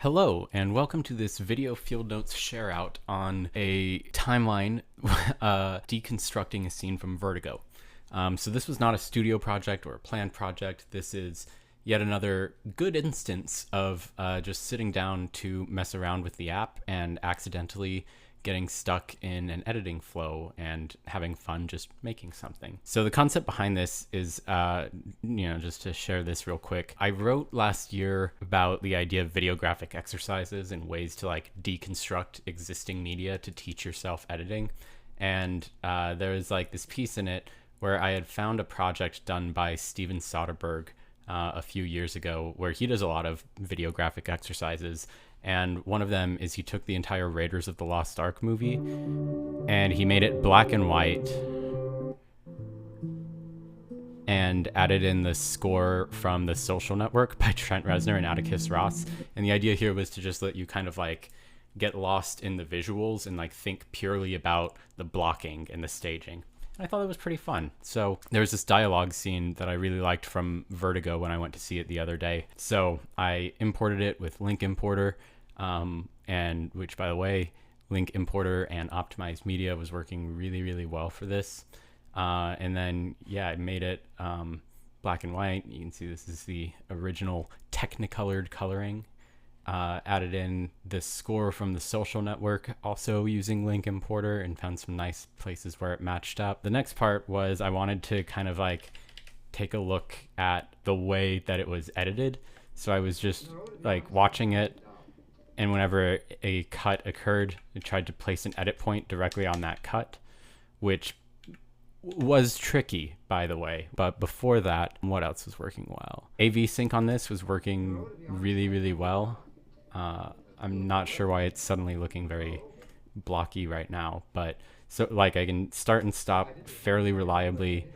Hello, and welcome to this video field notes share out on a timeline deconstructing a scene from Vertigo. So this was not a studio project or a planned project. This is yet another good instance of just sitting down to mess around with the app and accidentally getting stuck in an editing flow and having fun just making something. So the concept behind this is, just to share this real quick, I wrote last year about the idea of videographic exercises and ways to like deconstruct existing media to teach yourself editing. And there was like this piece in it where I had found a project done by Steven Soderbergh a few years ago where he does a lot of videographic exercises. And one of them is he took the entire Raiders of the Lost Ark movie and he made it black and white and added in the score from The Social Network by Trent Reznor and Atticus Ross. And the idea here was to just let you kind of like get lost in the visuals and like think purely about the blocking and the staging. I thought it was pretty fun. So there's this dialogue scene that I really liked from Vertigo when I went to see it the other day. So I imported it with Link Importer, and which, by the way, Link Importer and Optimized Media was working really, really well for this. And then, yeah, I made it black and white. You can see this is the original Technicolored coloring. Added in the score from The Social Network, also using Link Importer, and found some nice places where it matched up. The next part was I wanted to kind of like take a look at the way that it was edited. So I was just like watching it, and whenever a cut occurred, I tried to place an edit point directly on that cut, which was tricky, by the way. But before that, what else was working well? AV sync on this was working really, really well. I'm not sure why it's suddenly looking very blocky right now, but so like I can start and stop fairly reliably.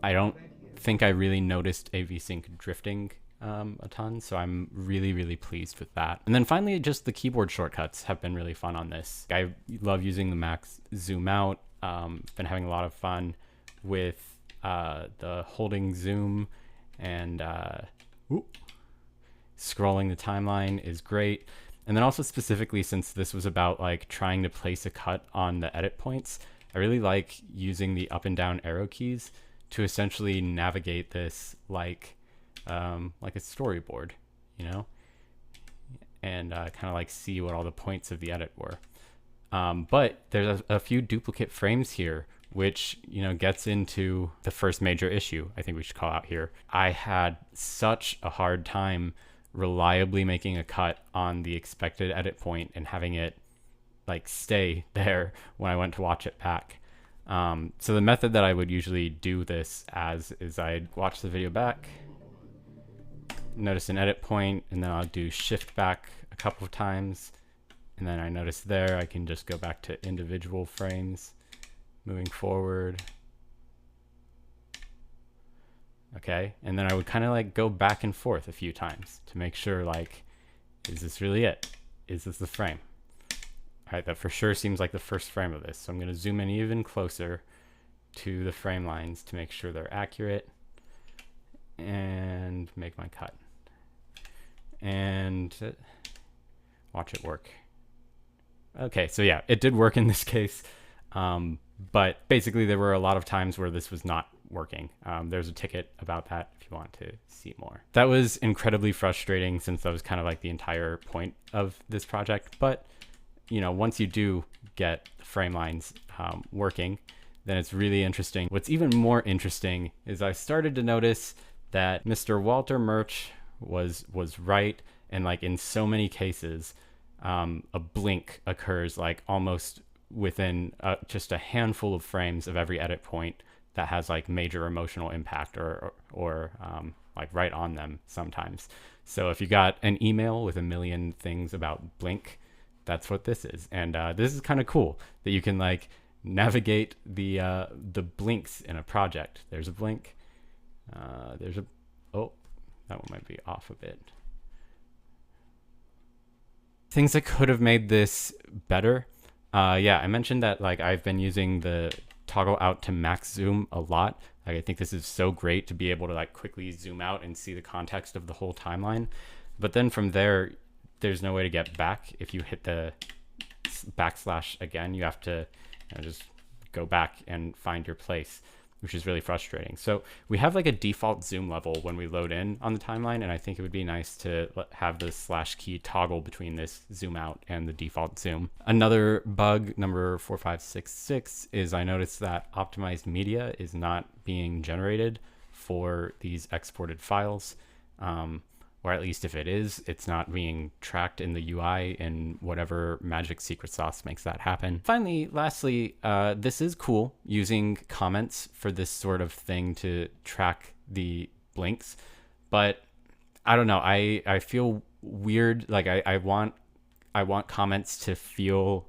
I don't think I really noticed AV sync drifting a ton, so I'm really, really pleased with that. And then finally, just the keyboard shortcuts have been really fun on this. I love using the max zoom out. Been having a lot of fun with the holding zoom and scrolling the timeline is great. And then also specifically, since this was about like trying to place a cut on the edit points, I really like using the up and down arrow keys to essentially navigate this like a storyboard, and kind of like see what all the points of the edit were. But there's a few duplicate frames here, which, gets into the first major issue I think we should call out here. I had such a hard time reliably making a cut on the expected edit point and having it like stay there when I went to watch it back. So the method that I would usually do this as is I'd watch the video back, notice an edit point, and then I'll do shift back a couple of times. And then I notice there I can just go back to individual frames moving forward. Okay, and then I would kind of like go back and forth a few times to make sure, like, is this really it? Is this the frame? All right, that for sure seems like the first frame of this. So I'm going to zoom in even closer to the frame lines to make sure they're accurate and make my cut. And watch it work. Okay, so yeah, it did work in this case. But basically there were a lot of times where this was not working. There's a ticket about that if you want to see more. That was incredibly frustrating since that was kind of like the entire point of this project. But, once you do get the frame lines working, then it's really interesting. What's even more interesting is I started to notice that Mr. Walter Murch was right. And like in so many cases, a blink occurs like almost within just a handful of frames of every edit point that has like major emotional impact or like right on them sometimes. So if you got an email with a million things about blink, that's what this is. And this is kind of cool that you can like navigate the blinks in a project. There's a blink. Oh, that one might be off a bit. Things that could have made this better. I mentioned that like I've been using the toggle out to max zoom a lot. Like, I think this is so great to be able to like quickly zoom out and see the context of the whole timeline. But then from there, there's no way to get back. If you hit the backslash again, you have to just go back and find your place, which is really frustrating. So we have like a default zoom level when we load in on the timeline, and I think it would be nice to have the slash key toggle between this zoom out and the default zoom. Another bug, number 4566, is I noticed that optimized media is not being generated for these exported files, or at least if it is, it's not being tracked in the UI, and whatever magic secret sauce makes that happen. Finally, lastly, this is cool, using comments for this sort of thing to track the blinks, but I don't know, I feel weird. Like I want comments to feel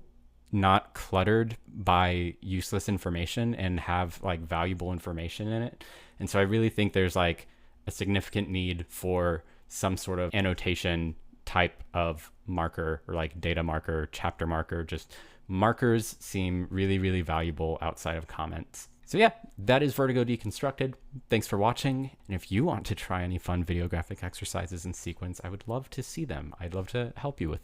not cluttered by useless information and have like valuable information in it. And so I really think there's like a significant need for some sort of annotation type of marker, or like data marker, chapter marker. Just markers seem really, really valuable outside of comments. So yeah, that is Vertigo Deconstructed. Thanks for watching. And if you want to try any fun videographic exercises in Sequence, I would love to see them. I'd love to help you with